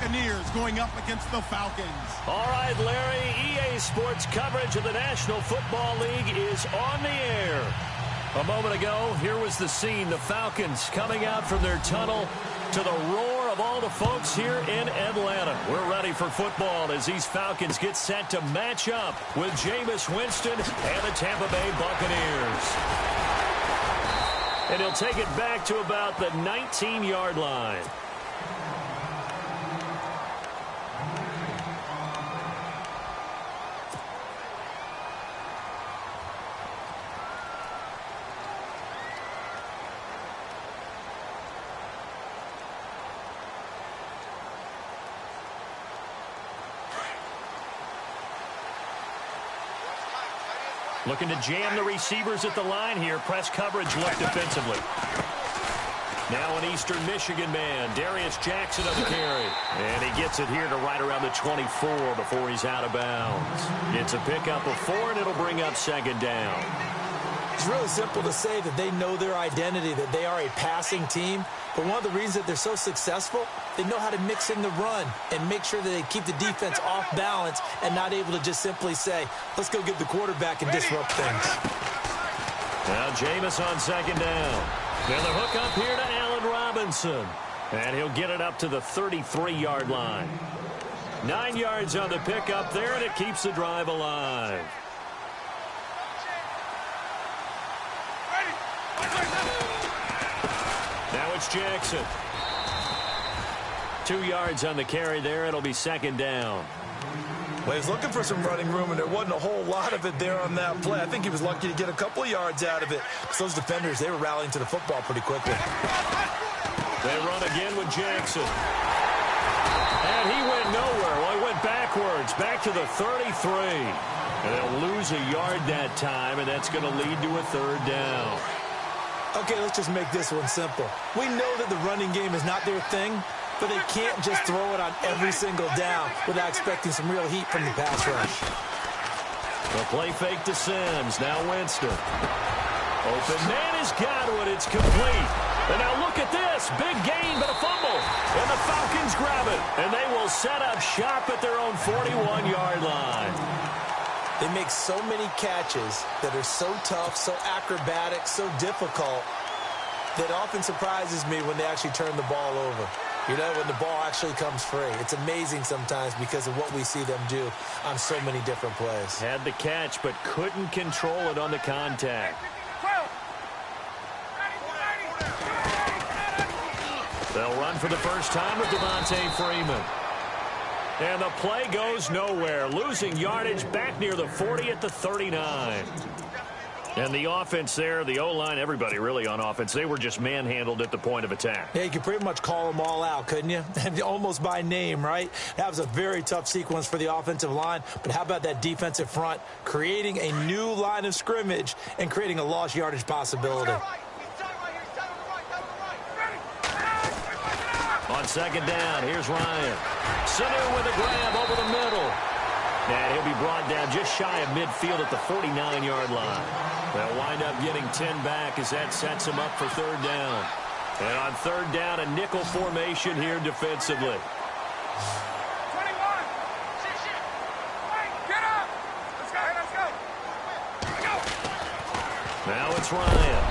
Buccaneers going up against the Falcons. All right, Larry, EA Sports coverage of the National Football League is on the air. A moment ago, here was the scene. The Falcons coming out from their tunnel to the roar of all the folks here in Atlanta. We're ready for football as these Falcons get set to match up with Jameis Winston and the Tampa Bay Buccaneers. And he'll take it back to about the 19-yard line. Looking to jam the receivers at the line here. Press coverage look defensively. Now an Eastern Michigan man, Darius Jackson on the carry. And he gets it here to right around the 24 before he's out of bounds. It's a pickup of 4, and it'll bring up second down. It's really simple to say that they know their identity, that they are a passing team. But one of the reasons that they're so successful, they know how to mix in the run and make sure that they keep the defense off balance and not able to just simply say, let's go get the quarterback and disrupt things. Now Jameis on second down. Then the hook up here to Allen Robinson. And he'll get it up to the 33-yard line. 9 yards on the pickup there, and it keeps the drive alive. Now it's Jackson. 2 yards on the carry there. It'll be second down. Well, he was looking for some running room, and there wasn't a whole lot of it there on that play. I think he was lucky to get a couple of yards out of it. So those defenders, they were rallying to the football pretty quickly. They run again with Jackson. And he went nowhere. Well, he went backwards, back to the 33. And they'll lose a yard that time, and that's going to lead to a third down. Okay, let's just make this one simple. We know that the running game is not their thing, but they can't just throw it on every single down without expecting some real heat from the pass rush. The play fake to Sims. Now Winston. Open man has got it. It's complete. And now look at this. Big gain, but a fumble. And the Falcons grab it. And they will set up shop at their own 41-yard line. They make so many catches that are so tough, so acrobatic, so difficult, that often surprises me when they actually turn the ball over. You know, when the ball actually comes free. It's amazing sometimes because of what we see them do on so many different plays. Had the catch, but couldn't control it on the contact. They'll run for the first time with Devontae Freeman. And the play goes nowhere. Losing yardage back near the 40 at the 39. And the offense there, the O-line, everybody really on offense, they were just manhandled at the point of attack. Yeah, you could pretty much call them all out, couldn't you? Almost by name, right? That was a very tough sequence for the offensive line. But how about that defensive front creating a new line of scrimmage and creating a lost yardage possibility? On second down, here's Ryan. Sanu with a grab over the middle. And he'll be brought down just shy of midfield at the 49-yard line. They'll wind up getting 10 back as that sets them up for third down. And on third down, a nickel formation here defensively. 21. Get up. Let's go. Now it's Ryan.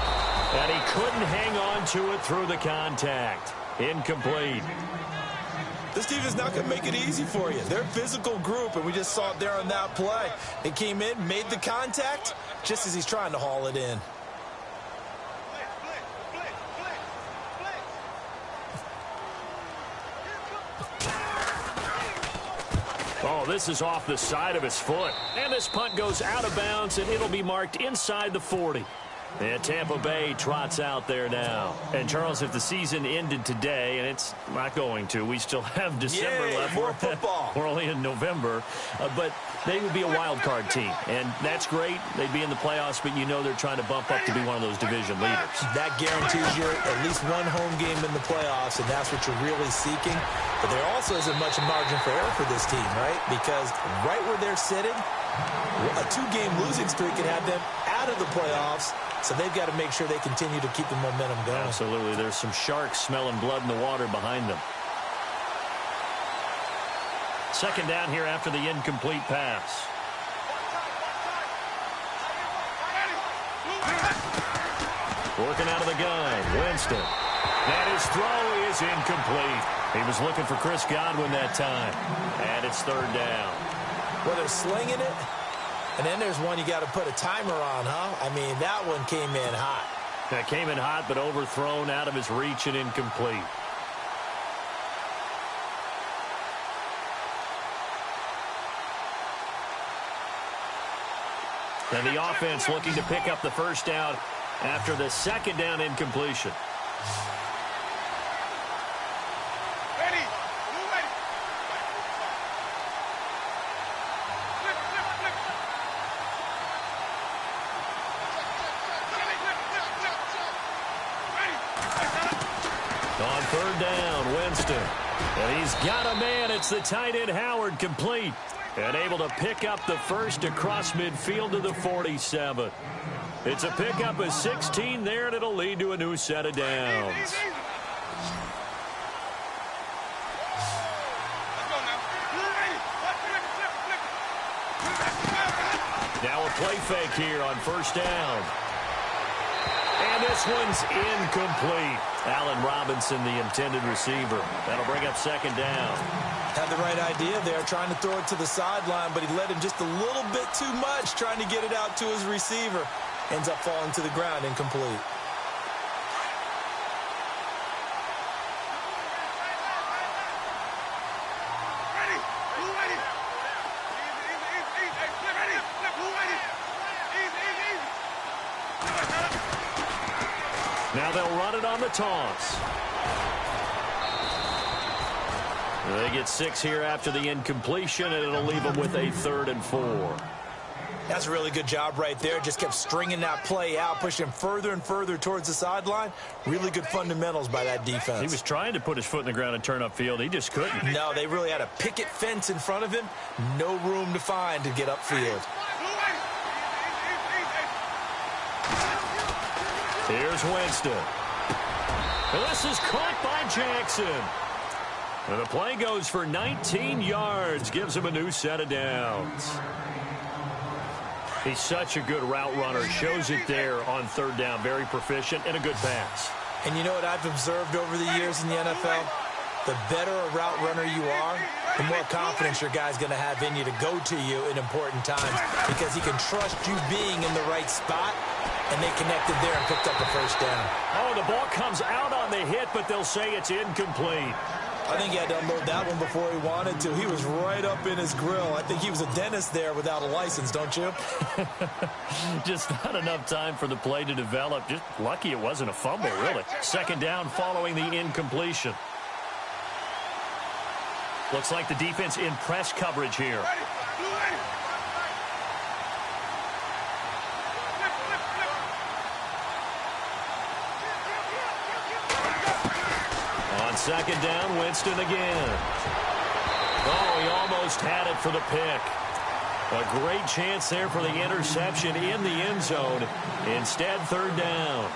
And he couldn't hang on to it through the contact. Incomplete. This team is not going to make it easy for you. They're a physical group, and we just saw it there on that play. They came in, made the contact, just as he's trying to haul it in. Oh, this is off the side of his foot. And this punt goes out of bounds, and it'll be marked inside the 40. And Tampa Bay trots out there now. And, Charles, if the season ended today, and it's not going to, we still have December left. More football. We're only in November. But they would be a wild card team. And that's great. They'd be in the playoffs, but you know they're trying to bump up to be one of those division leaders. That guarantees you at least one home game in the playoffs, and that's what you're really seeking. But there also isn't much margin for error for this team, right? Because right where they're sitting, a 2-game losing streak could have them out of the playoffs. So they've got to make sure they continue to keep the momentum going. Absolutely. There's some sharks smelling blood in the water behind them. Second down here after the incomplete pass. Working out of the gun, Winston. And his throw is incomplete. He was looking for Chris Godwin that time. And it's third down. Well, they're slinging it. And then there's one you got to put a timer on, huh? I mean, that one came in hot. That came in hot, but overthrown, out of his reach and incomplete. And the offense looking to pick up the first down after the second down incompletion. Ready. Move ready. Flip, flip, flip. Ready. On third down, Winston. And he's got a man. It's the tight end, Howard, complete. And able to pick up the first across midfield to the 47. It's a pickup of 16 there, and it'll lead to a new set of downs. Let's go now. Move ready. Flip, flip, flip. Now a play fake here on first down. And this one's incomplete. Allen Robinson, the intended receiver. That'll bring up second down. Had the right idea there, trying to throw it to the sideline, but he let him just a little bit too much, trying to get it out to his receiver. Ends up falling to the ground, incomplete. Ready. Move ready. Easy, easy, easy, easy. Hey, flip, ready. Flip, move ready. Easy, easy, easy. Now they'll run it on the toss. They get 6 here after the incompletion, and it'll leave them with a 3rd and 4. That's a really good job right there. Just kept stringing that play out, pushing him further and further towards the sideline. Really good fundamentals by that defense. He was trying to put his foot in the ground and turn upfield. He just couldn't. No, they really had a picket fence in front of him. No room to find to get upfield. Here's Winston. And this is caught by Jackson. And the play goes for 19 yards. Gives him a new set of downs. He's such a good route runner. Shows it there on third down. Very proficient and a good pass. And you know what I've observed over the years in the NFL? The better a route runner you are, the more confidence your guy's going to have in you to go to you in important times because he can trust you being in the right spot, and they connected there and picked up the first down. Oh, the ball comes out on the hit, but they'll say it's incomplete. I think he had to unload that one before he wanted to. He was right up in his grill. I think he was a dentist there without a license, don't you? Just not enough time for the play to develop. Just lucky it wasn't a fumble, really. Second down following the incompletion. Looks like the defense in press coverage here. On second down, Winston again. Oh, he almost had it for the pick. A great chance there for the interception in the end zone. Instead, third down.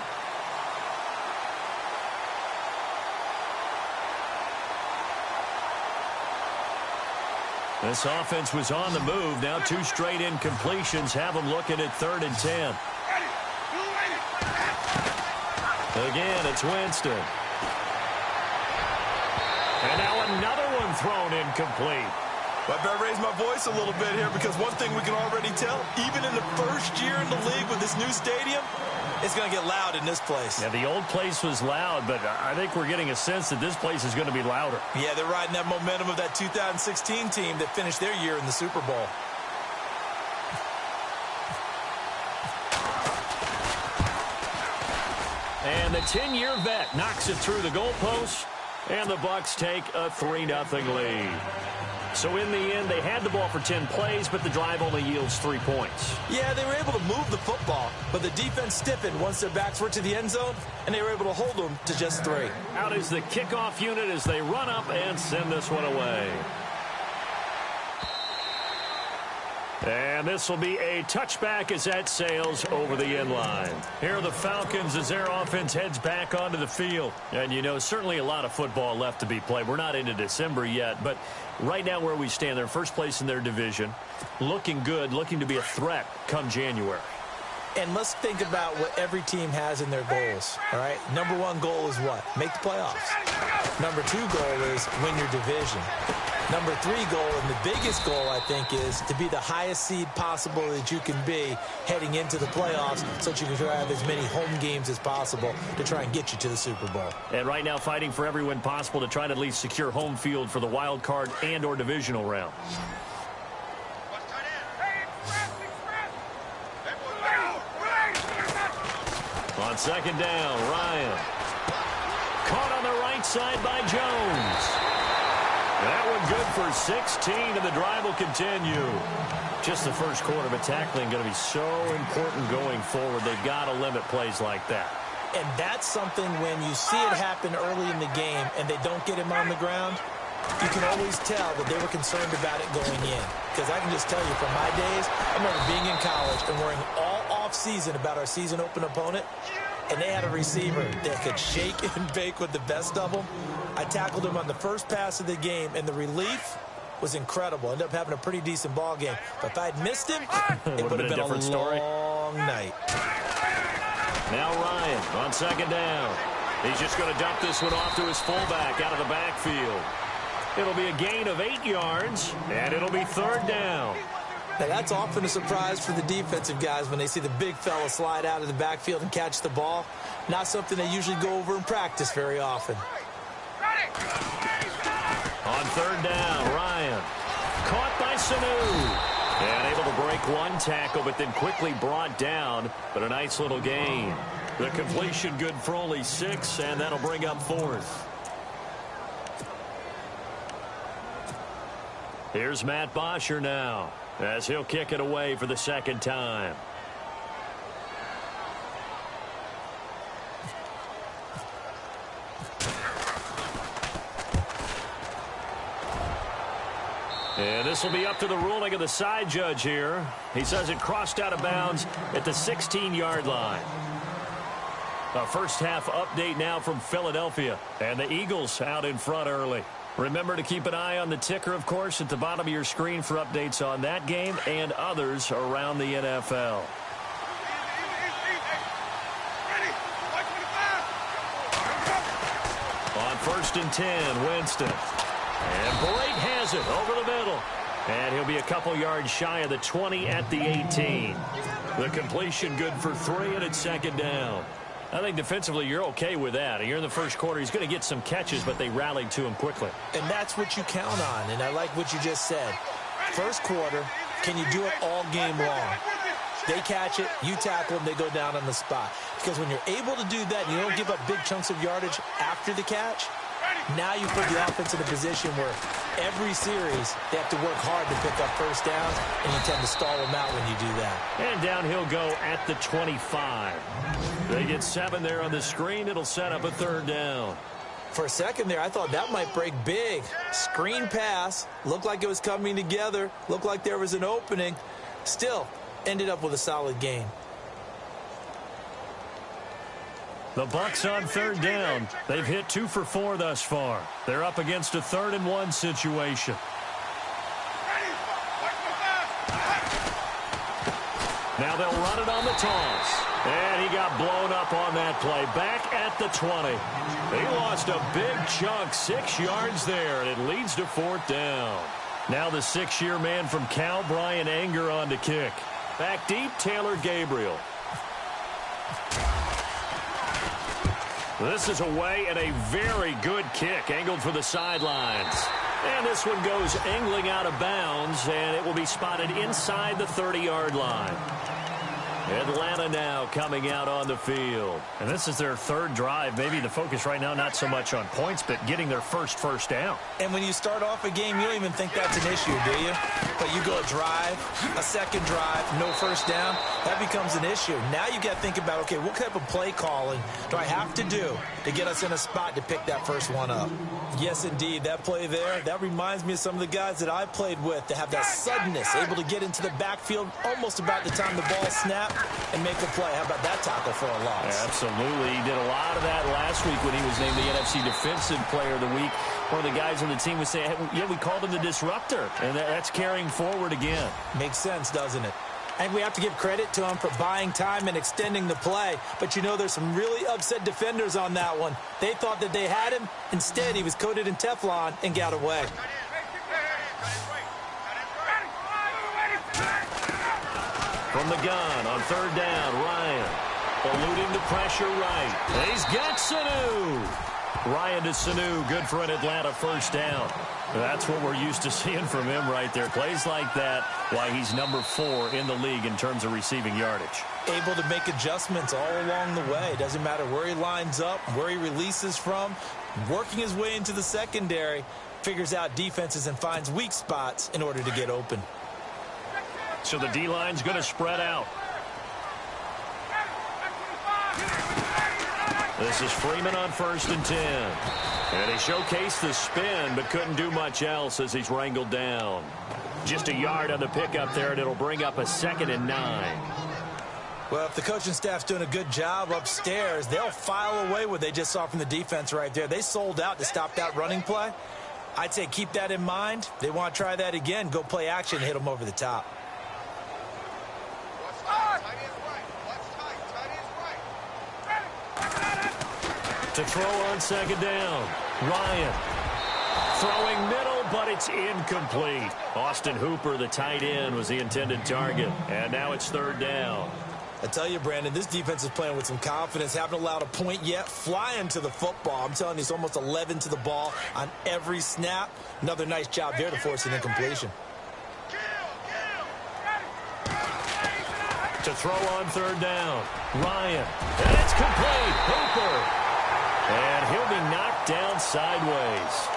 This offense was on the move. Now 2 straight incompletions have them looking at 3rd and 10. Again, it's Winston. And now another one thrown incomplete. Well, I better raise my voice a little bit here because one thing we can already tell, even in the first year in the league with this new stadium, it's going to get loud in this place. Yeah, the old place was loud, but I think we're getting a sense that this place is going to be louder. Yeah, they're riding that momentum of that 2016 team that finished their year in the Super Bowl. And the 10-year vet knocks it through the goalpost, and the Bucs take a 3-0 lead. So in the end, they had the ball for 10 plays, but the drive only yields 3 points. Yeah, they were able to move the football, but the defense stiffened once their backs were to the end zone, and they were able to hold them to just 3. Out is the kickoff unit as they run up and send this one away. And this will be a touchback as that sails over the end line. Here are the Falcons as their offense heads back onto the field. And, you know, certainly a lot of football left to be played. We're not into December yet, but right now where we stand, they're first place in their division, looking good, looking to be a threat come January. And let's think about what every team has in their goals, all right? Number one goal is what? Make the playoffs. Number two goal is win your division. Number three goal, and the biggest goal, I think, is to be the highest seed possible that you can be heading into the playoffs so that you can try to have as many home games as possible to try and get you to the Super Bowl. And right now fighting for every win possible to try to at least secure home field for the wild card and or divisional round. On second down, Ryan. Caught on the right side by Jones. That one good for 16, and the drive will continue. Just the first quarter, but tackling going to be so important going forward. They've got to limit plays like that. And that's something when you see it happen early in the game and they don't get him on the ground, you can always tell that they were concerned about it going in. Because I can just tell you from my days, I remember being in college and worrying all off-season about our season open opponent, and they had a receiver that could shake and bake with the best of them. I tackled him on the first pass of the game, and the relief was incredible. Ended up having a pretty decent ball game. But if I had missed him, it would have been a different story. Long night. Now Ryan on second down. He's just going to dump this one off to his fullback out of the backfield. It'll be a gain of 8 yards, and it'll be third down. Now, that's often a surprise for the defensive guys when they see the big fella slide out of the backfield and catch the ball. Not something they usually go over in practice very often. On third down, Ryan. Caught by Sanu. And able to break one tackle, but then quickly brought down. But a nice little gain. The completion good for only 6, and that'll bring up fourth. Here's Matt Bosher now, as he'll kick it away for the second time. And this will be up to the ruling of the side judge here. He says it crossed out of bounds at the 16-yard line. A first half update now from Philadelphia. And the Eagles out in front early. Remember to keep an eye on the ticker, of course, at the bottom of your screen for updates on that game and others around the NFL. On 1st and 10, Winston. And Blake has it over the middle. And he'll be a couple yards shy of the 20 at the 18. The completion good for 3, and it's second down. I think defensively you're okay with that. You're in the first quarter. He's going to get some catches, but they rallied to him quickly. And that's what you count on, and I like what you just said. First quarter, can you do it all game long? They catch it, you tackle them, they go down on the spot. Because when you're able to do that and you don't give up big chunks of yardage after the catch, now you put the offense in a position where every series they have to work hard to pick up first downs, and you tend to stall them out when you do that. And down he'll go at the 25. They get 7 there on the screen. It'll set up a third down. For a second there, I thought that might break big. Screen pass. Looked like it was coming together. Looked like there was an opening. Still, ended up with a solid game. The Bucs on third down. They've hit 2 for 4 thus far. They're up against a 3rd and 1 situation. Now they'll run it on the toss. And he got blown up on that play. Back at the 20. He lost a big chunk, 6 yards there, and it leads to 4th down. Now the 6-year man from Cal, Brian Anger, on to kick. Back deep, Taylor Gabriel. This is away and a very good kick, angled for the sidelines. And this one goes angling out of bounds, and it will be spotted inside the 30-yard line. Atlanta now coming out on the field. And this is their 3rd drive. Maybe the focus right now not so much on points, but getting their first down. And when you start off a game, you don't even think that's an issue, do you? But you go a drive, a second drive, no first down, that becomes an issue. Now you got to think about, okay, what type of play calling do I have to do to get us in a spot to pick that first one up? Yes, indeed, that play there, that reminds me of some of the guys that I played with to have that suddenness, able to get into the backfield almost about the time the ball snapped and make a play. How about that tackle for a loss? Yeah, absolutely. He did a lot of that last week when he was named the NFC Defensive Player of the Week. One of the guys on the team was saying, hey, yeah, we called him the disruptor, and that's carrying forward again. Makes sense, doesn't it? And we have to give credit to him for buying time and extending the play. But, you know, there's some really upset defenders on that one. They thought that they had him. Instead, he was coated in Teflon and got away. From the gun on third down, Ryan. Eluding the pressure right. And he's got Sanu. Ryan to Sanu, good for an Atlanta first down. That's what we're used to seeing from him right there. Plays like that, why he's number 4 in the league in terms of receiving yardage. Able to make adjustments all along the way. Doesn't matter where he lines up, where he releases from. Working his way into the secondary, figures out defenses and finds weak spots in order to get open. So the D-line's going to spread out. This is Freeman on 1st and 10. And he showcased the spin, but couldn't do much else as he's wrangled down. Just a yard on the pickup there, and it'll bring up a 2nd and 9. Well, if the coaching staff's doing a good job upstairs, they'll file away what they just saw from the defense right there. They sold out to stop that running play. I'd say keep that in mind. They want to try that again. Go play action, hit them over the top. To throw on 2nd down, Ryan. Throwing middle, but it's incomplete. Austin Hooper, the tight end, was the intended target. And now it's 3rd down. I tell you, Brandon, this defense is playing with some confidence. Haven't allowed a point yet. Flying to the football. I'm telling you, it's almost 11 to the ball on every snap. Another nice job there to force an incompletion. To throw on 3rd down, Ryan. And it's complete. Hooper. And he'll be knocked down sideways.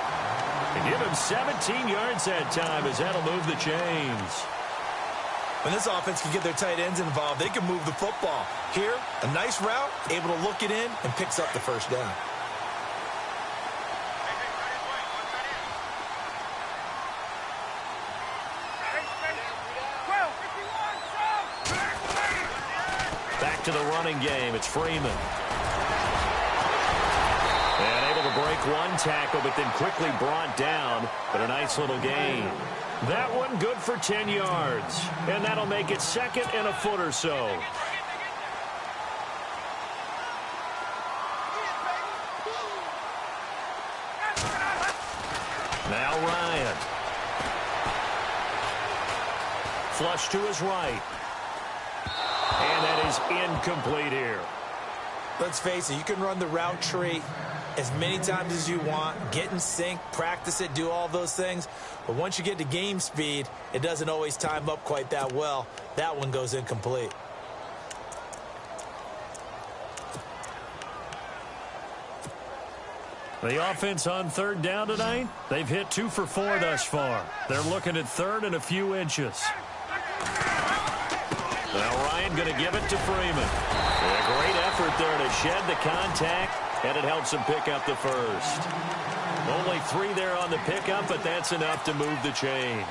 And give him 17 yards that time as that'll move the chains. When this offense can get their tight ends involved, they can move the football. Here, a nice route, able to look it in, and picks up the first down. Back to the running game. It's Freeman. And able to break one tackle, but then quickly brought down. But a nice little gain. That one good for 10 yards. And that'll make it 2nd and a foot or so. Now Ryan. Flush to his right. And that is incomplete here. Let's face it, you can run the route tree as many times as you want, get in sync, practice it, do all those things. But once you get to game speed, it doesn't always time up quite that well. That one goes incomplete. The offense on 3rd down tonight, they've hit 2 for 4 thus far. They're looking at 3rd and a few inches. Now Ryan going to give it to Freeman. A great effort there to shed the contact, and it helps him pick up the first. Only 3 there on the pickup, but that's enough to move the chains.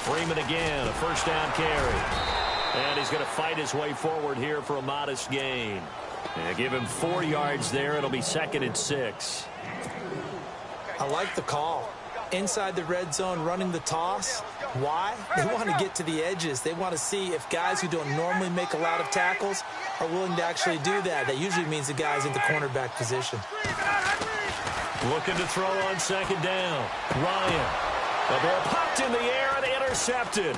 Freeman again, a first down carry. And he's going to fight his way forward here for a modest gain. And give him 4 yards there. It'll be 2nd and 6. I like the call. Inside the red zone, running the toss. Why? They want to get to the edges. They want to see if guys who don't normally make a lot of tackles are willing to actually do that. That usually means the guy's in the cornerback position. Looking to throw on 2nd down. Ryan. The ball popped in the air and intercepted.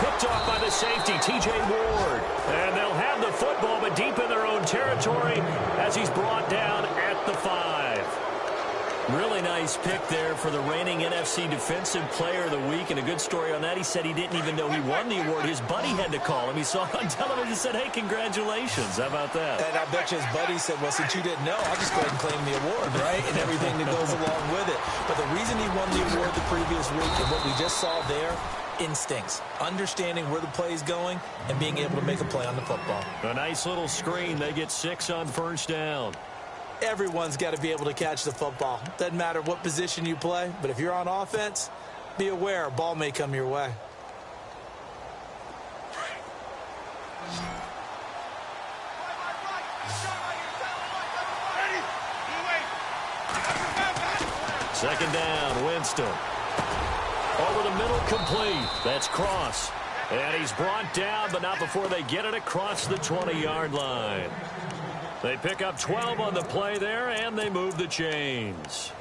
Picked off by the safety, T.J. Ward. And they'll have the football, but deep in their own territory as he's brought down at the 5. Really nice pick there for the reigning NFC Defensive Player of the Week, and a good story on that. He said he didn't even know he won the award. His buddy had to call him. He saw it on television and said, hey, congratulations. How about that? And I bet you his buddy said, well, since you didn't know, I'll just go ahead and claim the award, right? And everything that goes along with it. But the reason he won the award the previous week and what we just saw there, instincts, understanding where the play is going and being able to make a play on the football. A nice little screen. They get 6 on first down. Everyone's got to be able to catch the football. Doesn't matter what position you play, but if you're on offense, be aware a ball may come your way. Second down, Winston. Over the middle, complete. That's Cross. And he's brought down, but not before they get it across the 20-yard line. They pick up 12 on the play there, and they move the chains.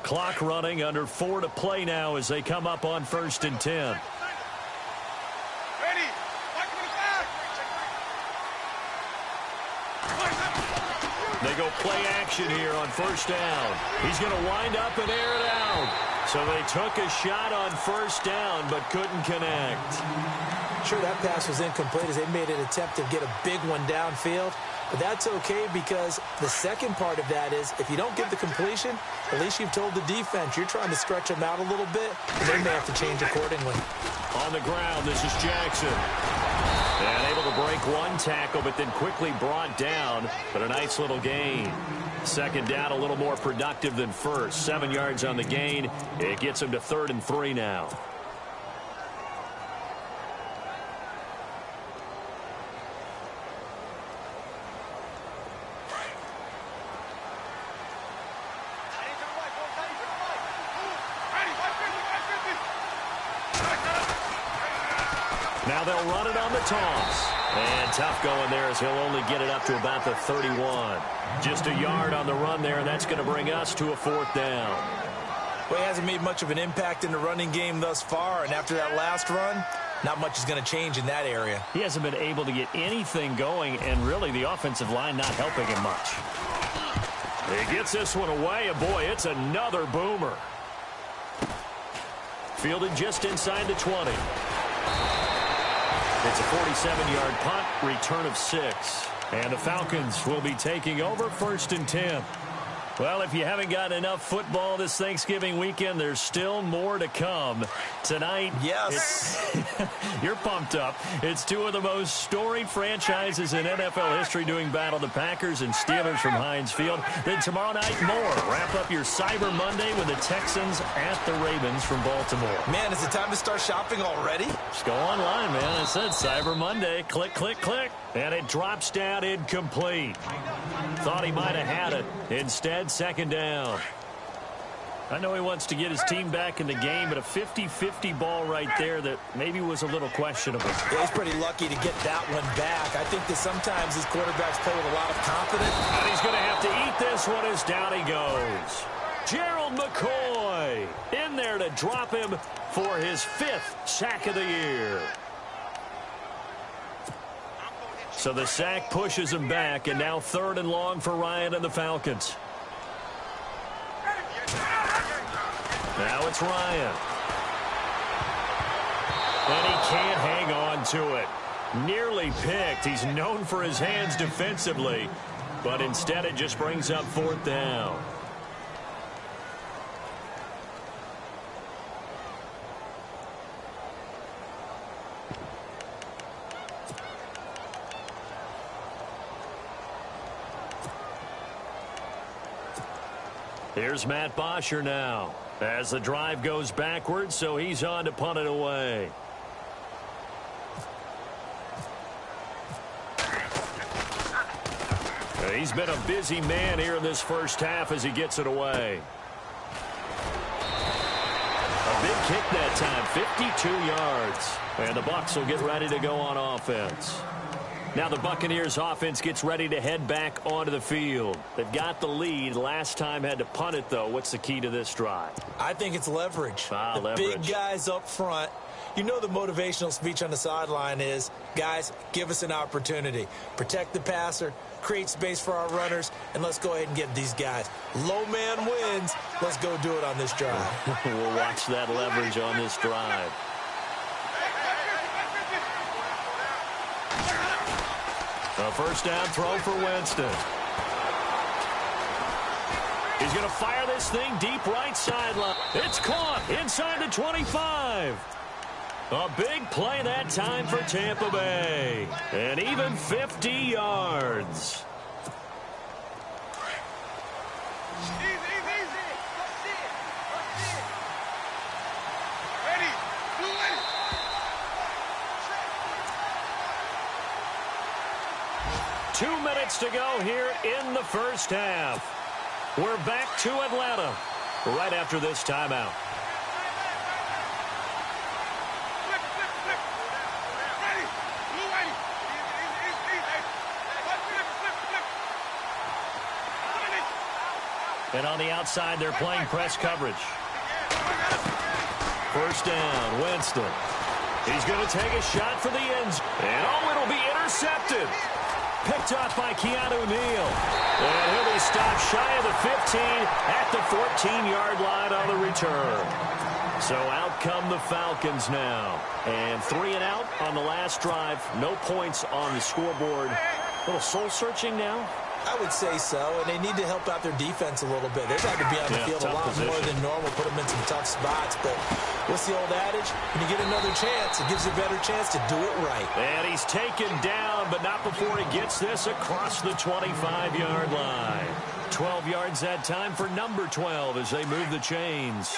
Clock running, under 4 to play now as they come up on 1st and 10. Ready. They go play action here on 1st down. He's going to wind up and air it out. So they took a shot on 1st down, but couldn't connect. Sure, that pass was incomplete as they made an attempt to get a big one downfield. But that's okay because the second part of that is if you don't get the completion, at least you've told the defense you're trying to stretch them out a little bit, and they may have to change accordingly. On the ground, this is Jackson. And able to break one tackle, but then quickly brought down. But a nice little gain. Second down, a little more productive than first. 7 yards on the gain. It gets him to 3rd and 3 now. Now they'll run it on the toss. And tough going there as he'll only get it up to about the 31. Just a yard on the run there, and that's going to bring us to a 4th down. Well, he hasn't made much of an impact in the running game thus far, and after that last run, not much is going to change in that area. He hasn't been able to get anything going, and really the offensive line not helping him much. He gets this one away, and boy, it's another boomer. Fielded just inside the 20. It's a 47-yard punt, return of 6. And the Falcons will be taking over 1st and 10. Well, if you haven't gotten enough football this Thanksgiving weekend, there's still more to come. Tonight, yes, you're pumped up. It's 2 of the most storied franchises in NFL history doing battle, the Packers and Steelers from Heinz Field. Then tomorrow night, more. Wrap up your Cyber Monday with the Texans at the Ravens from Baltimore. Man, is it time to start shopping already? Just go online, man. It said Cyber Monday. Click, click, click. And it drops down incomplete. Thought he might have had it. Instead, 2nd down. I know he wants to get his team back in the game, but a 50-50 ball right there that maybe was a little questionable. Yeah, he's pretty lucky to get that one back. I think that sometimes these quarterbacks play with a lot of confidence. And he's going to have to eat this one as down he goes. Gerald McCoy in there to drop him for his 5th sack of the year. So the sack pushes him back, and now 3rd and long for Ryan and the Falcons. Now it's Ryan. And he can't hang on to it. Nearly picked. He's known for his hands defensively, but instead it just brings up 4th down. Here's Matt Bosher now as the drive goes backwards, so he's on to punt it away. He's been a busy man here in this first half as he gets it away. A big kick that time, 52 yards. And the Bucs will get ready to go on offense. Now the Buccaneers offense gets ready to head back onto the field. They've got the lead. Last time had to punt it, though. What's the key to this drive? I think it's leverage. Leverage. Big guys up front you know the motivational speech on the sideline is, guys, give us an opportunity. Protect the passer, create space for our runners, and let's go ahead and get these guys. Low man wins. Let's go do it on this drive. We'll watch that leverage on this drive. A first down throw for Winston. He's going to fire this thing deep right sideline. It's caught inside the 25. A big play that time for Tampa Bay. And even 50 yards. Two minutes to go here in the first half. We're back to Atlanta right after this timeout. And on the outside, they're playing press coverage. First down, Winston. He's going to take a shot for the end zone. And oh, it'll be intercepted. Picked off by Keanu Neal. And he'll be stopped shy of the 15 at the 14-yard line on the return. So out come the Falcons now. And 3 and out on the last drive. No points on the scoreboard. A little soul-searching now. I would say so, and they need to help out their defense a little bit. They've had to be on the field a lot more than normal, put them in some tough spots. But what's the old adage? When you get another chance, it gives you a better chance to do it right. And he's taken down, but not before he gets this across the 25-yard line. 12 yards that time for number 12 as they move the chains.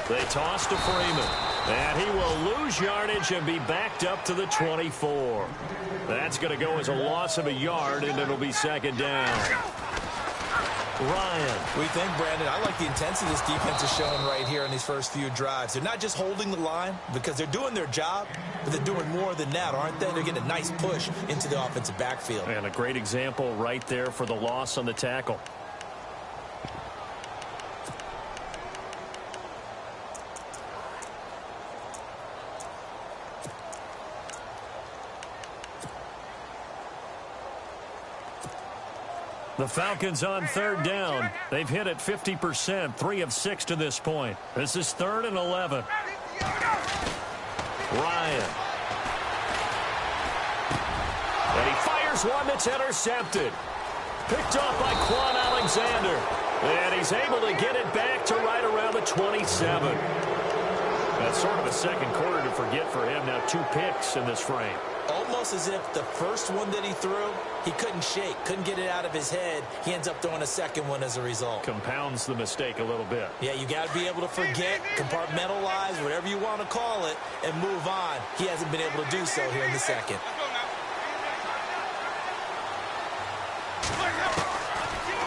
They toss to Freeman. And he will lose yardage and be backed up to the 24. That's going to go as a loss of a yard, and it'll be second down. Ryan. We think, Brandon, I like the intensity this defense is showing right here in these first few drives. They're not just holding the line because they're doing their job, but they're doing more than that, aren't they? They're getting a nice push into the offensive backfield. And a great example right there for the loss on the tackle. The Falcons on third down. They've hit it 50%, 3 of 6 to this point. This is 3rd and 11. Ryan. And he fires one that's intercepted. Picked off by Quan Alexander. And he's able to get it back to right around the 27. That's sort of a second quarter to forget for him. Now 2 picks in this frame. Almost as if the first one that he threw, he couldn't shake, couldn't get it out of his head. He ends up throwing a second one as a result. Compounds the mistake a little bit. Yeah, you got to be able to forget, compartmentalize, whatever you want to call it, and move on. He hasn't been able to do so here in the second.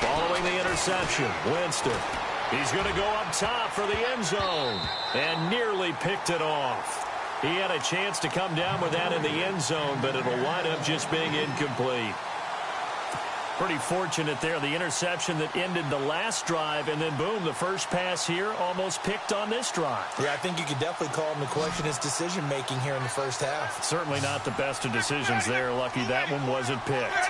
Following the interception, Winston. He's going to go up top for the end zone and nearly picked it off. He had a chance to come down with that in the end zone, but it'll wind up just being incomplete. Pretty fortunate there, the interception that ended the last drive, and then boom, the first pass here almost picked on this drive. Yeah, I think you could definitely call him to question his decision-making here in the first half. Certainly not the best of decisions there. Lucky that one wasn't picked.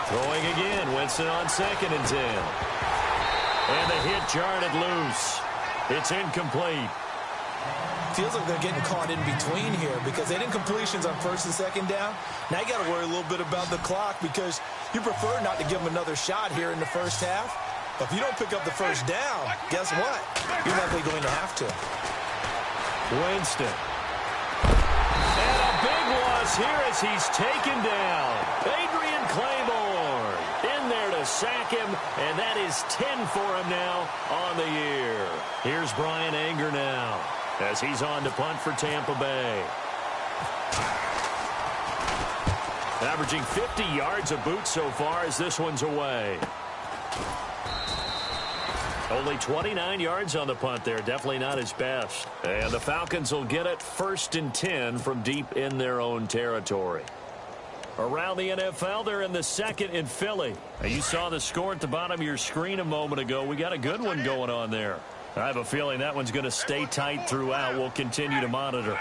Throwing again, Winston on 2nd and 10. And the hit jarred it loose. It's incomplete. Feels like they're getting caught in between here because they didn't completions on 1st and 2nd down. Now you got to worry a little bit about the clock because you prefer not to give them another shot here in the first half. But if you don't pick up the first down, guess what? You're likely going to have to. Winston. And a big loss here as he's taken down. Adrian Claiborne in there to sack him, and that is 10 for him now on the year. Here's Brian Anger now as he's on to punt for Tampa Bay. Averaging 50 yards a boot so far as this one's away. Only 29 yards on the punt there. Definitely not his best. And the Falcons will get it 1st and 10 from deep in their own territory. Around the NFL, they're in the 2nd in Philly. You saw the score at the bottom of your screen a moment ago. We got a good one going on there. I have a feeling that one's going to stay tight throughout. We'll continue to monitor.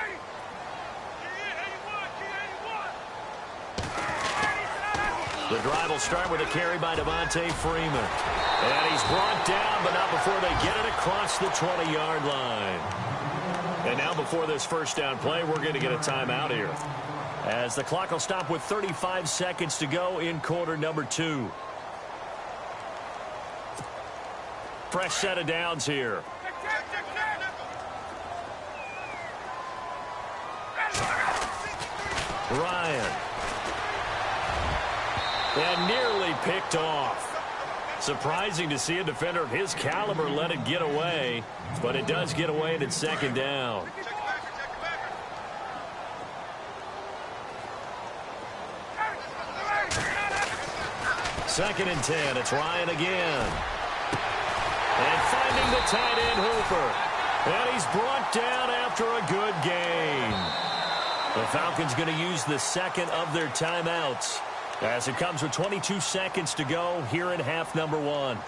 The drive will start with a carry by Devontae Freeman. And he's brought down, but not before they get it across the 20-yard line. And now before this first down play, we're going to get a timeout here, as the clock will stop with 35 seconds to go in quarter number 2. Fresh set of downs here. Ryan. And nearly picked off. Surprising to see a defender of his caliber let it get away, but it does get away and it's 2nd down. Second and 10. It's Ryan again. And finding the tight end Hooper. And he's brought down after a good gain. The Falcons going to use the 2nd of their timeouts, as it comes with 22 seconds to go here in half number 1.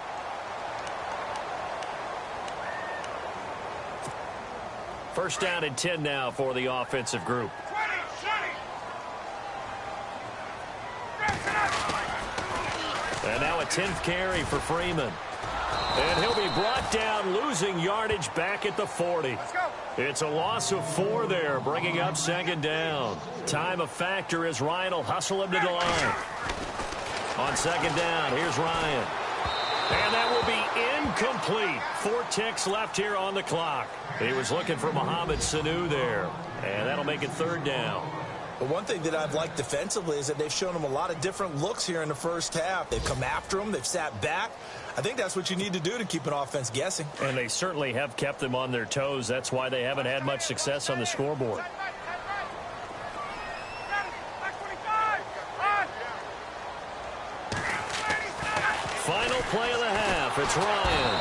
First down and 10 now for the offensive group. And now a 10th carry for Freeman. And he'll be brought down, losing yardage back at the 40. It's a loss of 4 there, bringing up 2nd down. Time a factor as Ryan will hustle him to the line. On 2nd down, here's Ryan. And that will be incomplete. 4 ticks left here on the clock. He was looking for Mohamed Sanu there. And that'll make it 3rd down. But one thing that I've liked defensively is that they've shown him a lot of different looks here in the first half. They've come after him. They've sat back. I think that's what you need to do to keep an offense guessing. And they certainly have kept them on their toes. That's why they haven't had much success on the scoreboard. Final play of the half. It's Ryan.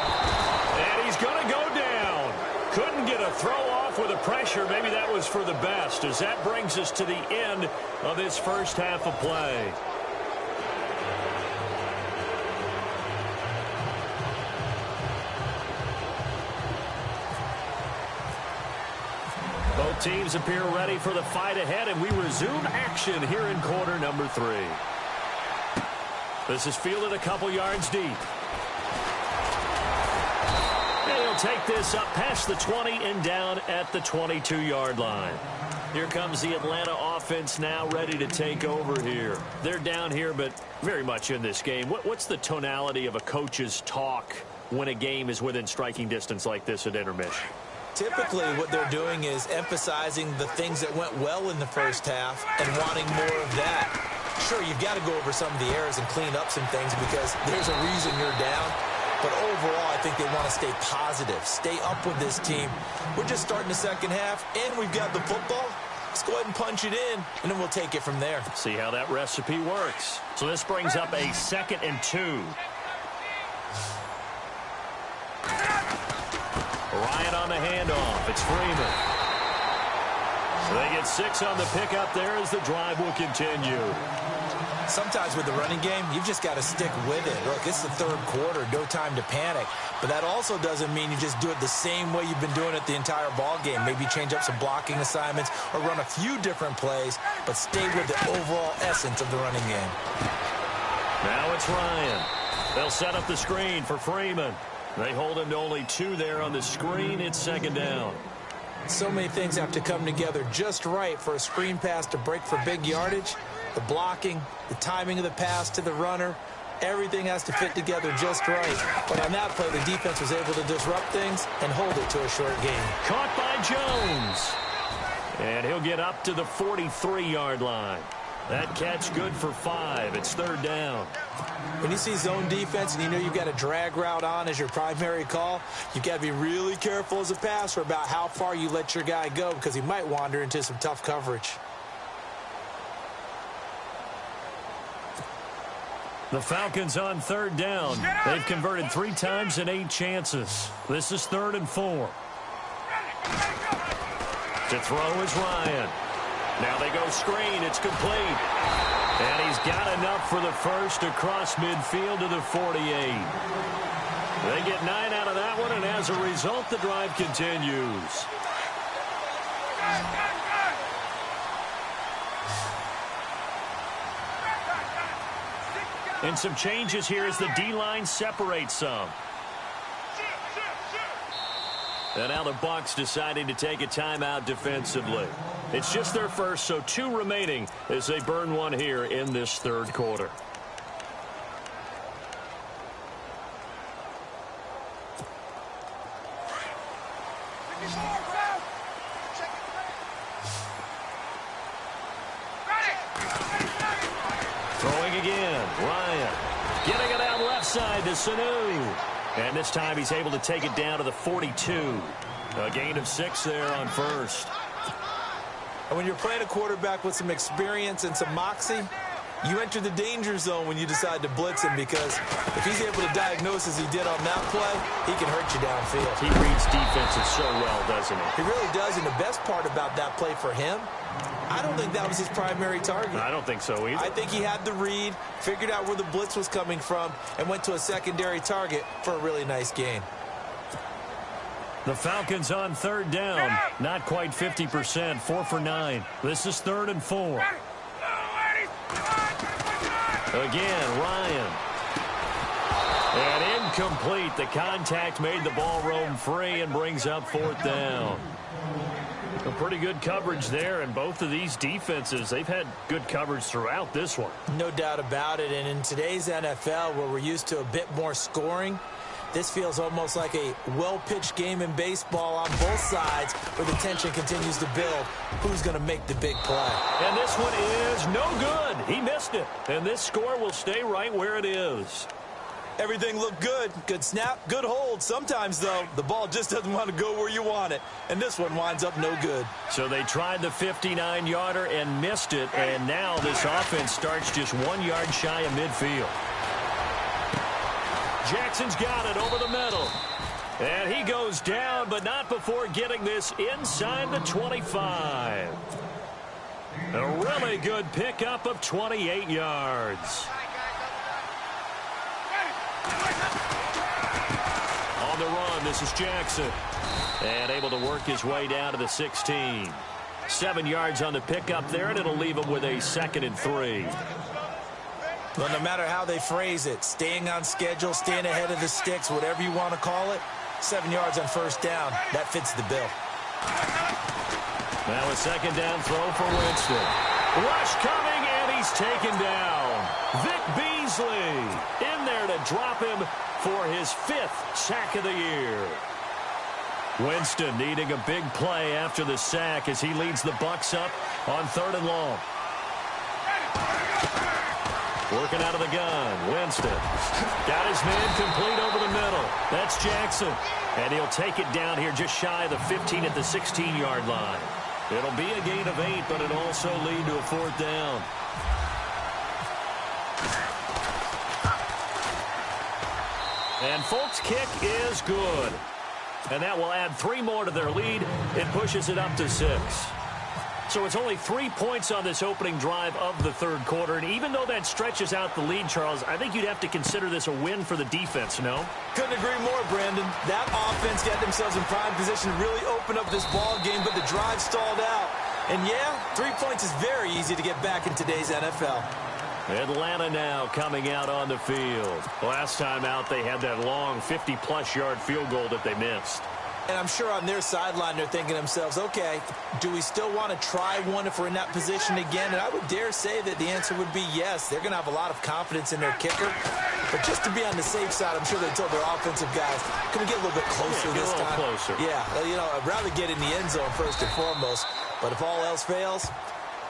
And he's going to go down. Couldn't get a throw off with the pressure. Maybe that was for the best, as that brings us to the end of this first half of play. Both teams appear ready for the fight ahead, and we resume action here in quarter number 3. This is fielded a couple yards deep. And he'll take this up past the 20 and down at the 22-yard line. Here comes the Atlanta offense now ready to take over here. They're down here, but very much in this game. What's the tonality of a coach's talk when a game is within striking distance like this at intermission? Typically, what they're doing is emphasizing the things that went well in the first half and wanting more of that. Sure, you've got to go over some of the errors and clean up some things because there's a reason you're down. But overall, I think they want to stay positive, stay up with this team. We're just starting the second half, and we've got the football. Let's go ahead and punch it in, and then we'll take it from there. See how that recipe works. So this brings up a 2nd and 2. Ryan on the handoff. It's Freeman. So they get 6 on the pickup there as the drive will continue. Sometimes with the running game, you've just got to stick with it. Look, it's the 3rd quarter, no time to panic. But that also doesn't mean you just do it the same way you've been doing it the entire ball game. Maybe change up some blocking assignments or run a few different plays, but stay with the overall essence of the running game. Now it's Ryan. They'll set up the screen for Freeman. They hold him to only 2 there on the screen. It's 2nd down. So many things have to come together just right for a screen pass to break for big yardage. The blocking, the timing of the pass to the runner, everything has to fit together just right. But on that play, the defense was able to disrupt things and hold it to a short gain. Caught by Jones. And he'll get up to the 43-yard line. That catch good for 5. It's 3rd down. When you see zone defense and you know you've got a drag route on as your primary call, you've got to be really careful as a passer about how far you let your guy go because he might wander into some tough coverage. The Falcons on third down. They've converted 3 times in 8 chances. This is 3rd and 4. To throw is Ryan. Now they go screen. It's complete. And he's got enough for the first across midfield to the 48. They get 9 out of that one, and as a result, the drive continues. And some changes here as the D-line separates some. And now the Bucs deciding to take a timeout defensively. It's just their first, so 2 remaining as they burn one here in this 3rd quarter. Throwing again, Ryan. Getting it out left side to Sanu. And this time he's able to take it down to the 42. A gain of 6 there on first. And when you're playing a quarterback with some experience and some moxie, you enter the danger zone when you decide to blitz him, because if he's able to diagnose as he did on that play, he can hurt you downfield. He reads defenses so well, doesn't he? He really does, and the best part about that play for him, I don't think that was his primary target. I don't think so either. I think he had the read, figured out where the blitz was coming from, and went to a secondary target for a really nice gain. The Falcons on third down. Not quite 50%. 4 for 9. This is 3rd and 4. Again, Ryan. And incomplete. The contact made the ball roam free and brings up 4th down. A pretty good coverage there, and both of these defenses, they've had good coverage throughout this one. No doubt about it, and in today's NFL, where we're used to a bit more scoring, this feels almost like a well-pitched game in baseball on both sides, where the tension continues to build. Who's going to make the big play? And this one is no good. He missed it, and this score will stay right where it is. Everything looked good. Good snap, good hold. Sometimes, though, the ball just doesn't want to go where you want it. And this one winds up no good. So they tried the 59-yarder and missed it. And now this offense starts just 1 yard shy of midfield. Jackson's got it over the middle. And he goes down, but not before getting this inside the 25. A really good pickup of 28 yards. On the run, this is Jackson. And able to work his way down to the 16. 7 yards on the pickup there, and it'll leave him with a 2nd and 3. Well, no matter how they phrase it, staying on schedule, staying ahead of the sticks, whatever you want to call it, 7 yards on first down, that fits the bill. Now a 2nd down throw for Winston. Rush coming, and he's taken down. Vic Beasley in there to drop him for his 5th sack of the year. Winston needing a big play after the sack as he leads the Bucs up on 3rd and long. Working out of the gun, Winston. Got his man complete over the middle. That's Jackson. And he'll take it down here just shy of the 15 at the 16-yard line. It'll be a gain of 8, but it'll also lead to a 4th down. And Folk's kick is good. And that will add 3 more to their lead. It pushes it up to 6. So it's only 3 points on this opening drive of the 3rd quarter. And even though that stretches out the lead, Charles, I think you'd have to consider this a win for the defense, no? Couldn't agree more, Brandon. That offense got themselves in prime position to really open up this ball game, but the drive stalled out. And yeah, 3 points is very easy to get back in today's NFL. Atlanta now coming out on the field. Last time out, they had that long 50-plus yard field goal that they missed. And I'm sure on their sideline, they're thinking to themselves, okay, do we still want to try one if we're in that position again? And I would dare say that the answer would be yes. They're going to have a lot of confidence in their kicker. But just to be on the safe side, I'm sure they told their offensive guys, can we get a little bit closer this time? A little closer. Yeah, you know, I'd rather get in the end zone first and foremost. But if all else fails,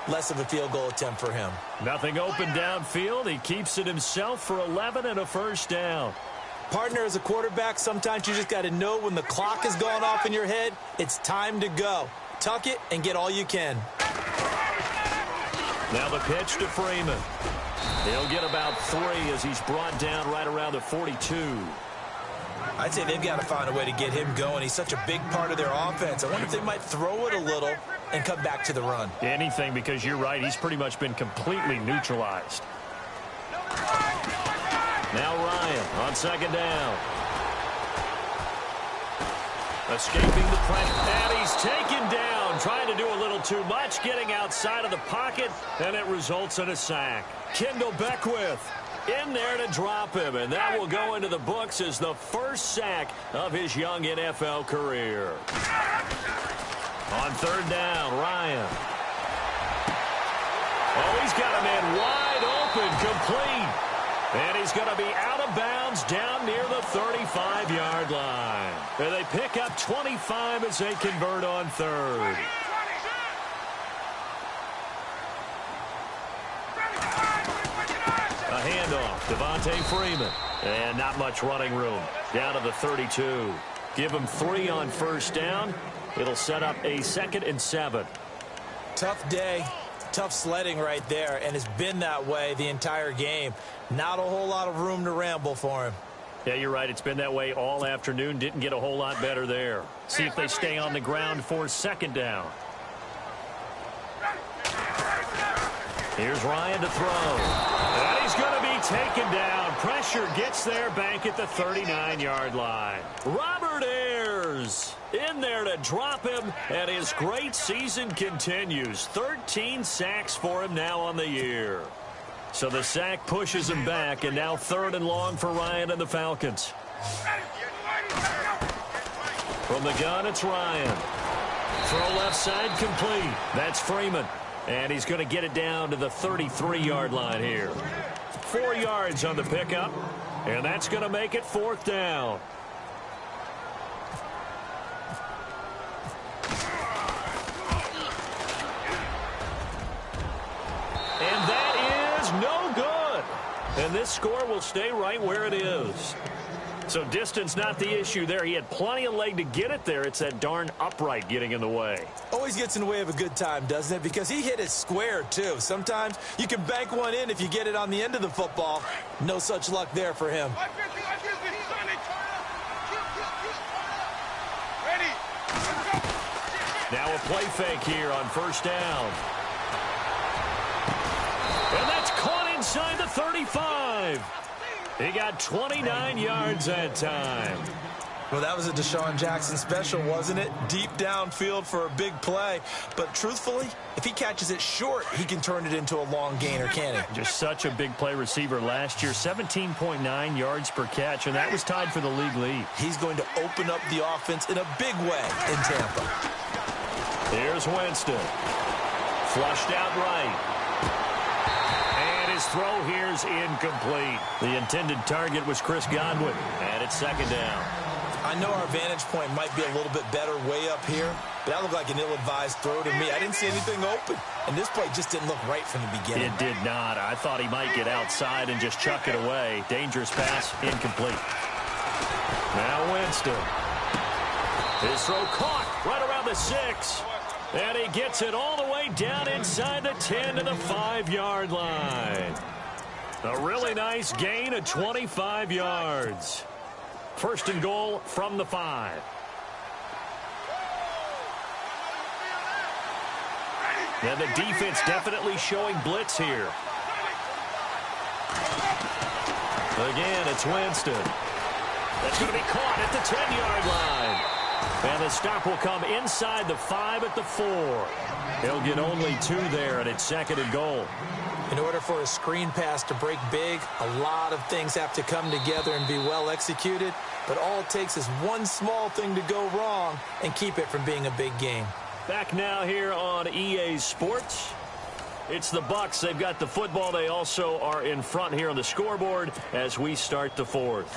less of a field goal attempt for him. Nothing open downfield. He keeps it himself for 11 and a 1st down. Partner, as a quarterback, sometimes you just got to know when the clock has gone off in your head, it's time to go. Tuck it and get all you can. Now the pitch to Freeman. He'll get about 3 as he's brought down right around the 42. I'd say they've got to find a way to get him going. He's such a big part of their offense. I wonder if they might throw it a little and come back to the run. Anything, because you're right. He's pretty much been completely neutralized. Now Ryan on second down. Escaping the pressure, and he's taken down, trying to do a little too much, getting outside of the pocket, and it results in a sack. Kendall Beckwith in there to drop him, and that will go into the books as the first sack of his young NFL career. On third down, Ryan. Oh, he's got a man wide open, complete. And he's going to be out of bounds down near the 35-yard line. And they pick up 25 as they convert on third. A handoff, Devontae Freeman. And not much running room. Down to the 32. Give him 3 on first down. It'll set up a 2nd and 7. Tough day. Tough sledding right there, and it's been that way the entire game. Not a whole lot of room to ramble for him. Yeah, you're right. It's been that way all afternoon. Didn't get a whole lot better there. See if they stay on the ground for 2nd down. Here's Ryan to throw. And he's going to be taken down. Pressure gets there back at the 39-yard line. Robert Ayers in there to drop him, and his great season continues. 13 sacks for him now on the year. So the sack pushes him back, and now 3rd and long for Ryan and the Falcons. From the gun, it's Ryan. Throw left side complete. That's Freeman. And he's going to get it down to the 33-yard line here. 4 yards on the pickup, and that's going to make it 4th down. And that is no good. And this score will stay right where it is. So distance not the issue there. He had plenty of leg to get it there. It's that darn upright getting in the way. Always gets in the way of a good time, doesn't it? Because he hit it square, too. Sometimes you can bank one in if you get it on the end of the football. No such luck there for him. Now a play fake here on first down. And that's caught inside the 35. He got 29 yards that time. Well, that was a Deshaun Jackson special, wasn't it? Deep downfield for a big play. But truthfully, if he catches it short, he can turn it into a long gainer, can't he? Just such a big play receiver last year. 17.9 yards per catch, and that was tied for the league lead. He's going to open up the offense in a big way in Tampa. Here's Winston. Flushed out right. His throw here's incomplete. The intended target was Chris Godwin, and it's 2nd down. I know our vantage point might be a little bit better way up here, but that looked like an ill-advised throw to me. I didn't see anything open, and this play just didn't look right from the beginning. It did not. I thought he might get outside and just chuck it away. Dangerous pass, incomplete. Now Winston. His throw caught right around the 6. And he gets it all the way down inside the 10 to the 5-yard line. A really nice gain of 25 yards. 1st and goal from the 5. And the defense definitely showing blitz here. Again, it's Winston. That's going to be caught at the 10-yard line. And the stop will come inside the 5 at the 4. He'll get only 2 there, and it's 2nd and goal. In order for a screen pass to break big, a lot of things have to come together and be well executed. But all it takes is one small thing to go wrong and keep it from being a big game. Back now here on EA Sports. It's the Bucs. They've got the football. They also are in front here on the scoreboard as we start the 4th.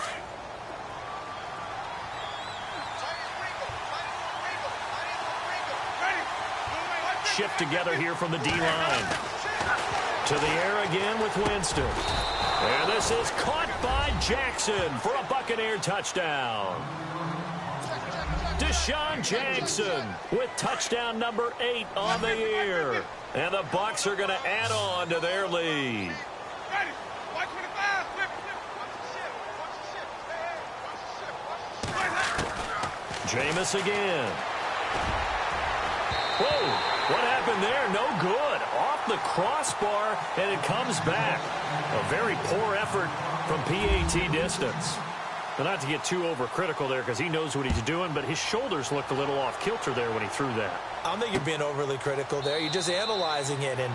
Shift together here from the D-line. To the air again with Winston. And this is caught by Jackson for a Buccaneer touchdown. Deshaun Jackson with touchdown number 8 on the year. And the Bucs are going to add on to their lead. Ready. White 25. Flip it. Watch the ship. Watch the ship. Stay ahead. Watch the ship. Watch the ship. Jameis again. Whoa, what happened there? No good. Off the crossbar, and it comes back. A very poor effort from PAT distance. But not to get too overcritical there because he knows what he's doing, but his shoulders looked a little off kilter there when he threw that. I don't think you're being overly critical there. You're just analyzing it, and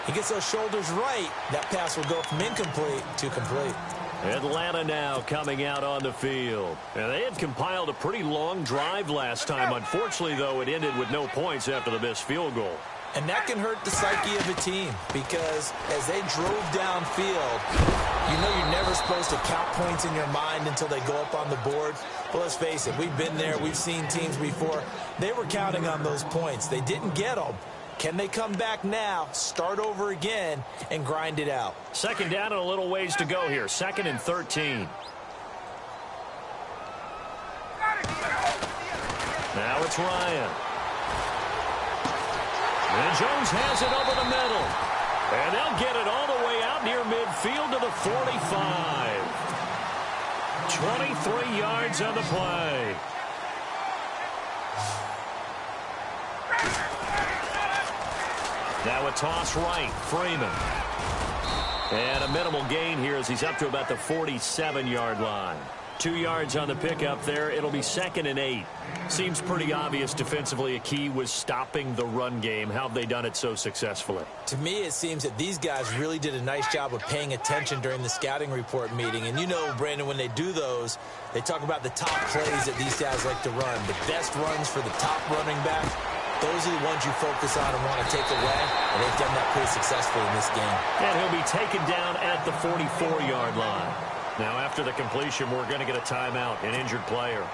he gets those shoulders right. That pass will go from incomplete to complete. Atlanta now coming out on the field. And they had compiled a pretty long drive last time. Unfortunately, though, it ended with no points after the missed field goal. And that can hurt the psyche of a team because as they drove downfield, you know you're never supposed to count points in your mind until they go up on the board. But let's face it, we've been there. We've seen teams before. They were counting on those points. They didn't get them. Can they come back now, start over again, and grind it out? Second down and a little ways to go here. 2nd and 13. Now it's Ryan. And Jones has it over the middle. And they'll get it all the way out near midfield to the 45. 23 yards on the play. Now a toss right, Freeman. And a minimal gain here as he's up to about the 47-yard line. 2 yards on the pickup there. It'll be 2nd and 8. Seems pretty obvious defensively a key was stopping the run game. How have they done it so successfully? To me, it seems that these guys really did a nice job of paying attention during the scouting report meeting. And you know, Brandon, when they do those, they talk about the top plays that these guys like to run. The best runs for the top running back. Those are the ones you focus on and want to take away, and they've done that pretty successfully in this game. And he'll be taken down at the 44-yard line. Now, after the completion, we're going to get a timeout, an injured player.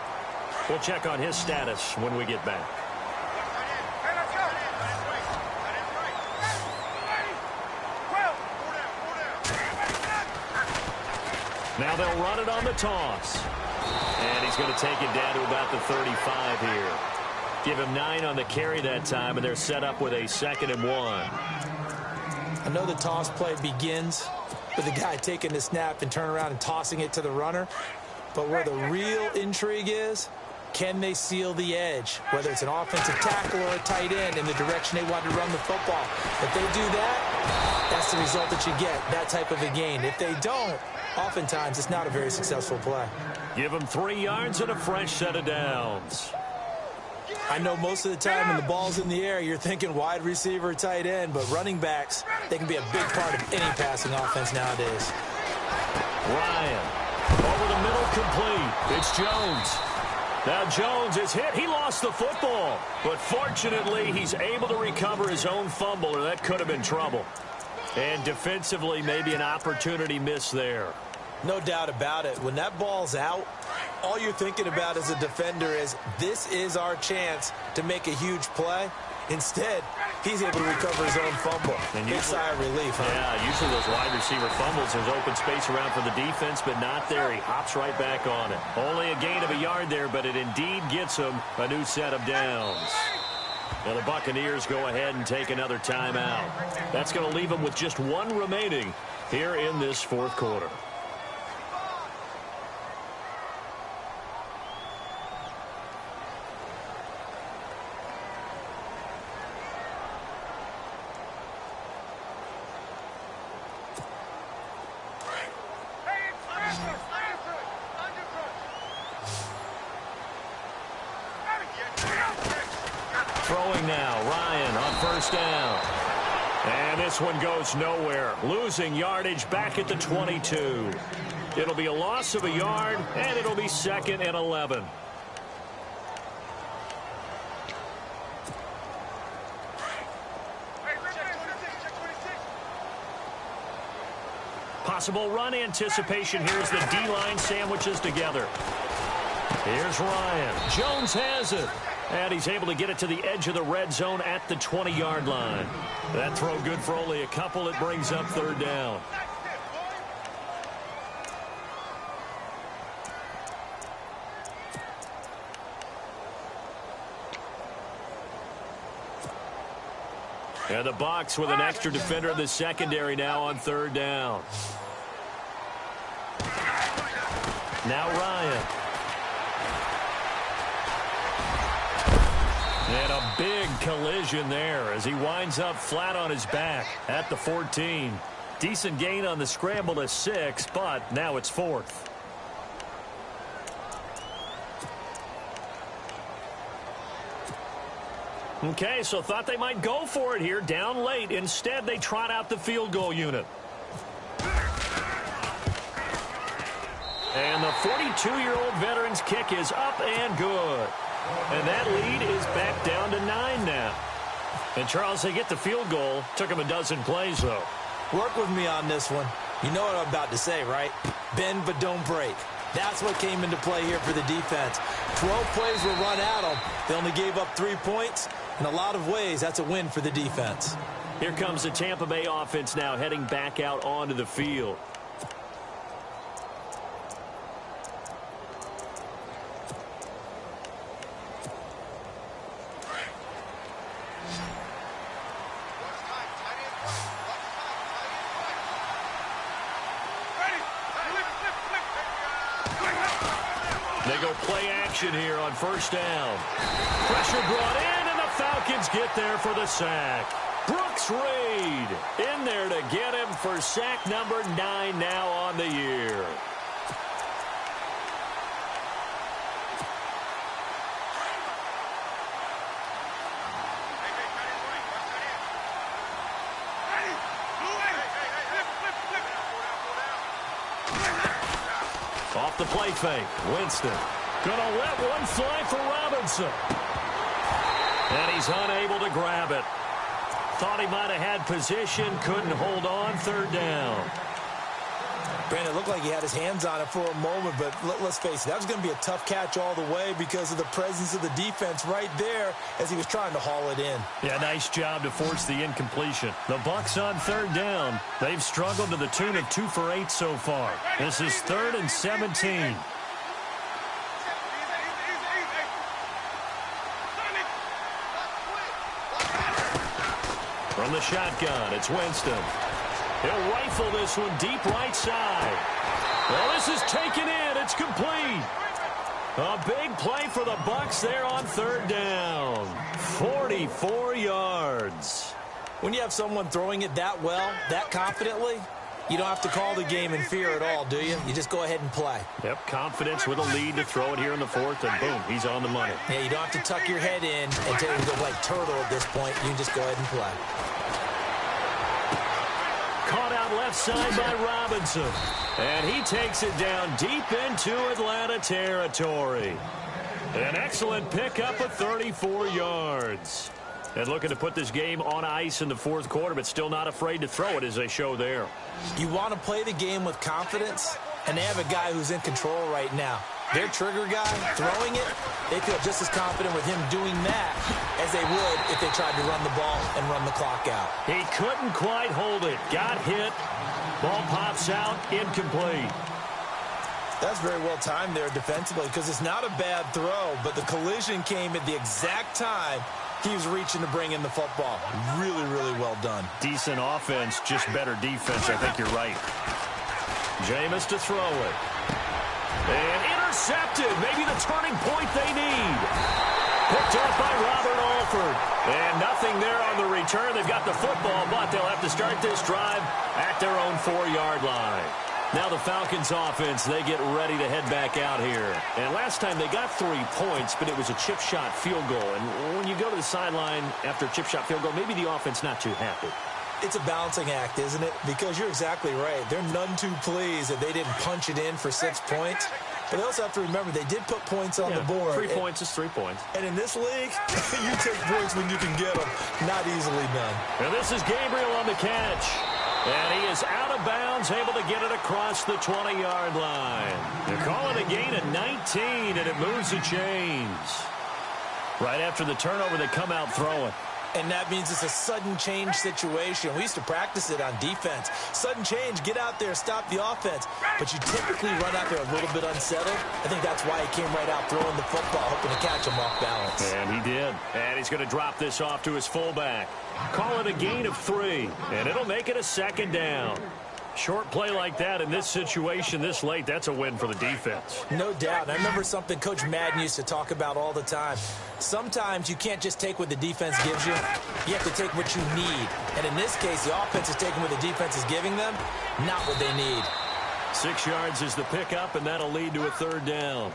We'll check on his status when we get back. Now they'll run it on the toss. And he's going to take it down to about the 35 here. Give him 9 on the carry that time, and they're set up with a 2nd and 1. I know the toss play begins with the guy taking the snap and turning around and tossing it to the runner. But where the real intrigue is, can they seal the edge, whether it's an offensive tackle or a tight end in the direction they want to run the football. If they do that, that's the result that you get, that type of a gain. If they don't, oftentimes it's not a very successful play. Give them 3 yards and a fresh set of downs. I know most of the time when the ball's in the air, you're thinking wide receiver, tight end, but running backs, they can be a big part of any passing offense nowadays. Ryan, over the middle, complete. It's Jones. Now Jones is hit. He lost the football, but fortunately he's able to recover his own fumble, or that could have been trouble. And defensively, maybe an opportunity missed there. No doubt about it. When that ball's out, all you're thinking about as a defender is, this is our chance to make a huge play. Instead, he's able to recover his own fumble. And big sigh of relief, huh? Yeah, usually those wide receiver fumbles, there's open space around for the defense, but not there. He hops right back on it. Only a gain of a yard there, but it indeed gets him a new set of downs. Well, the Buccaneers go ahead and take another timeout. That's going to leave them with just 1 remaining here in this 4th quarter. Throwing now, Ryan on 1st down. And this one goes nowhere. Losing yardage back at the 22. It'll be a loss of a yard, and it'll be 2nd and 11. Possible run anticipation here as the D-line sandwiches together. Here's Ryan. Jones has it. And he's able to get it to the edge of the red zone at the 20-yard line. That throw good for only a couple. It brings up 3rd down. And the Bucs with an extra defender in the secondary now on third down. Now Ryan. And a big collision there as he winds up flat on his back at the 14. Decent gain on the scramble to 6, but now it's 4th. Okay, so thought they might go for it here, down late. Instead, they trot out the field goal unit. And the 42-year-old veteran's kick is up and good. And that lead is back down to 9 now. And, Charles, they get the field goal. Took them a dozen plays, though. Work with me on this one. You know what I'm about to say, right? Bend but don't break. That's what came into play here for the defense. 12 plays were run at them. They only gave up 3 points. In a lot of ways, that's a win for the defense. Here comes the Tampa Bay offense now heading back out onto the field. They go play action here on first down. Pressure brought in, and the Falcons get there for the sack. Brooks Reed in there to get him for sack number 9 now on the year. Off the play fake, Winston. Gonna let one fly for Robinson. And he's unable to grab it. Thought he might have had position, couldn't hold on, third down. Brandon, it looked like he had his hands on it for a moment, but let's face it, that was going to be a tough catch all the way because of the presence of the defense right there as he was trying to haul it in. Yeah, nice job to force the incompletion. The Bucs on third down. They've struggled to the tune of 2 for 8 so far. This is 3rd and 17. From the shotgun, it's Winston. He'll rifle this one deep right side. Well, this is taken in. It's complete. A big play for the Bucs there on third down. 44 yards. When you have someone throwing it that well, that confidently, you don't have to call the game in fear at all, do you? You just go ahead and play. Yep, confidence with a lead to throw it here in the 4th, and boom, he's on the money. Yeah, you don't have to tuck your head in and take it go like turtle at this point. You can just go ahead and play. Caught out left side by Robinson. And he takes it down deep into Atlanta territory. An excellent pickup of 34 yards. And looking to put this game on ice in the 4th quarter, but still not afraid to throw it as they show there. You want to play the game with confidence, and they have a guy who's in control right now. Their trigger guy throwing it, they feel just as confident with him doing that as they would if they tried to run the ball and run the clock out. He couldn't quite hold it. Got hit. Ball pops out. Incomplete. That's very well timed there defensively because it's not a bad throw, but the collision came at the exact time he was reaching to bring in the football. Really, really well done. Decent offense, just better defense. I think you're right. Jameis to throw it. And intercepted. Maybe the turning point they need. Picked up by Robert Alford. And nothing there on the return. They've got the football, but they'll have to start this drive at their own 4-yard line. Now the Falcons offense, they get ready to head back out here. And last time they got 3 points, but it was a chip shot field goal. And when you go to the sideline after a chip shot field goal, maybe the offense not too happy. It's a balancing act, isn't it? Because you're exactly right. They're none too pleased that they didn't punch it in for 6 points. But they also have to remember they did put points on the board. 3 points is 3 points. And in this league, you take points when you can get them. Not easily done. And this is Gabriel on the catch. And he is out of bounds, able to get it across the 20-yard line. They call it a gain of 19, and it moves the chains. Right after the turnover, they come out throwing. And that means it's a sudden change situation. We used to practice it on defense. Sudden change, get out there, stop the offense. But you typically run out there a little bit unsettled. I think that's why he came right out throwing the football, hoping to catch him off balance. And he did. And he's going to drop this off to his fullback. Call it a gain of 3, and it'll make it a 2nd down. Short play like that in this situation this late, that's a win for the defense. No doubt. I remember something Coach Madden used to talk about all the time. Sometimes you can't just take what the defense gives you. You have to take what you need. And in this case, the offense is taking what the defense is giving them, not what they need. 6 yards is the pickup, and that'll lead to a 3rd down.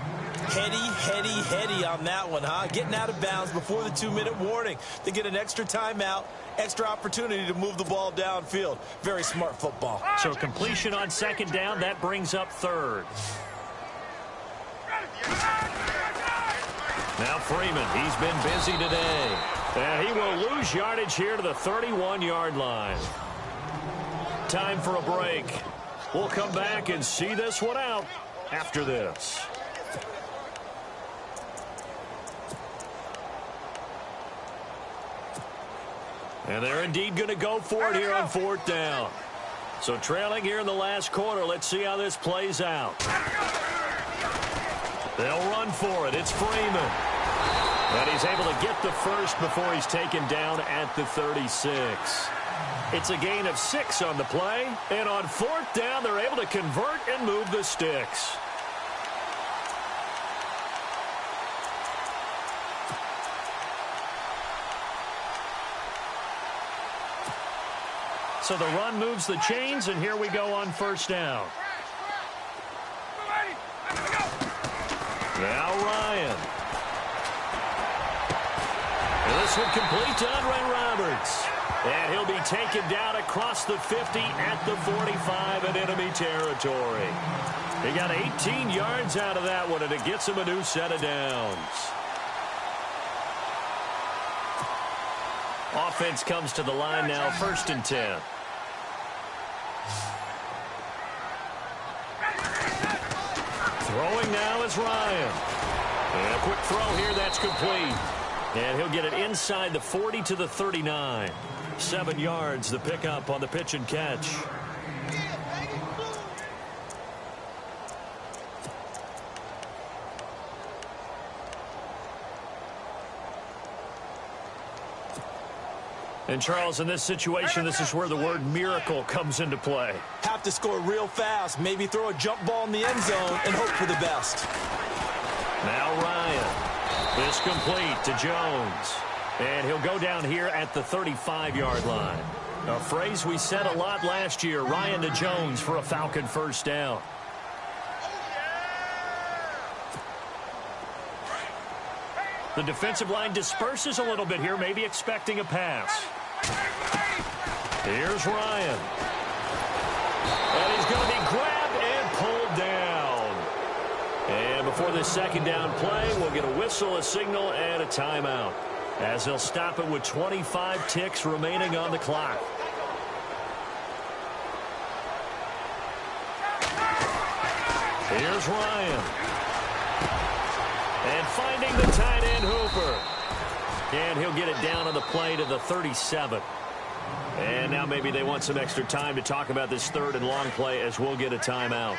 Heady on that one, huh? Getting out of bounds before the 2-minute warning. They get an extra timeout, extra opportunity to move the ball downfield. Very smart football. So completion on 2nd down, that brings up 3rd. Now Freeman, he's been busy today. And he will lose yardage here to the 31-yard line. Time for a break. We'll come back and see this one out after this. And they're indeed going to go for it here on 4th down. So trailing here in the last quarter. Let's see how this plays out. They'll run for it. It's Freeman. And he's able to get the first before he's taken down at the 36. It's a gain of 6 on the play. And on 4th down, they're able to convert and move the sticks. So the run moves the chains, and here we go on 1st down. Now Ryan. And this one complete to Andre Roberts. And he'll be taken down across the 50 at the 45 in enemy territory. He got 18 yards out of that one, and it gets him a new set of downs. Offense comes to the line now, 1st and 10. Throwing now is Ryan. And a quick throw here, that's complete. And he'll get it inside the 40 to the 39. 7 yards, the pickup on the pitch and catch. And, Charles, in this situation, this is where the word miracle comes into play. Have to score real fast, maybe throw a jump ball in the end zone and hope for the best. Now Ryan. This complete to Jones. And he'll go down here at the 35-yard line. A phrase we said a lot last year, Ryan to Jones for a Falcon 1st down. The defensive line disperses a little bit here, maybe expecting a pass. Here's Ryan. And he's going to be grabbed and pulled down. And before this 2nd down play, we'll get a whistle, a signal, and a timeout, as they'll stop it with 25 ticks remaining on the clock. Here's Ryan. And finding the tight end Hooper. And he'll get it down on the play to the 37. And now maybe they want some extra time to talk about this 3rd and long play, as we'll get a timeout,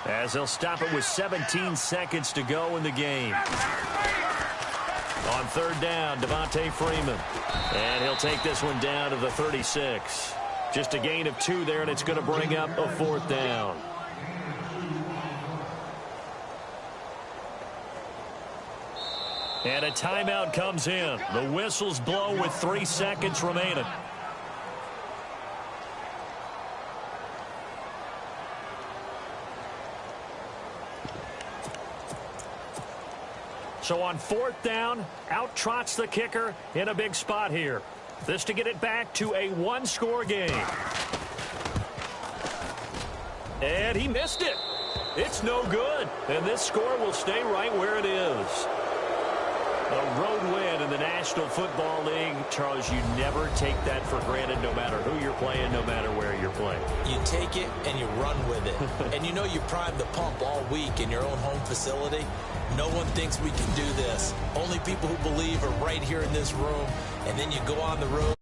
as they'll stop it with 17 seconds to go in the game. On 3rd down, Devontae Freeman. And he'll take this one down to the 36. Just a gain of 2 there, and it's going to bring up a 4th down. And a timeout comes in. The whistles blow with 3 seconds remaining. So on 4th down, out trots the kicker in a big spot here. This to get it back to a 1-score game. And he missed it. It's no good. And this score will stay right where it is. A road win in the National Football League. Charles, you never take that for granted no matter who you're playing, no matter where you're playing. You take it and you run with it. And you know you primed the pump all week in your own home facility. No one thinks we can do this. Only people who believe are right here in this room. And then you go on the road.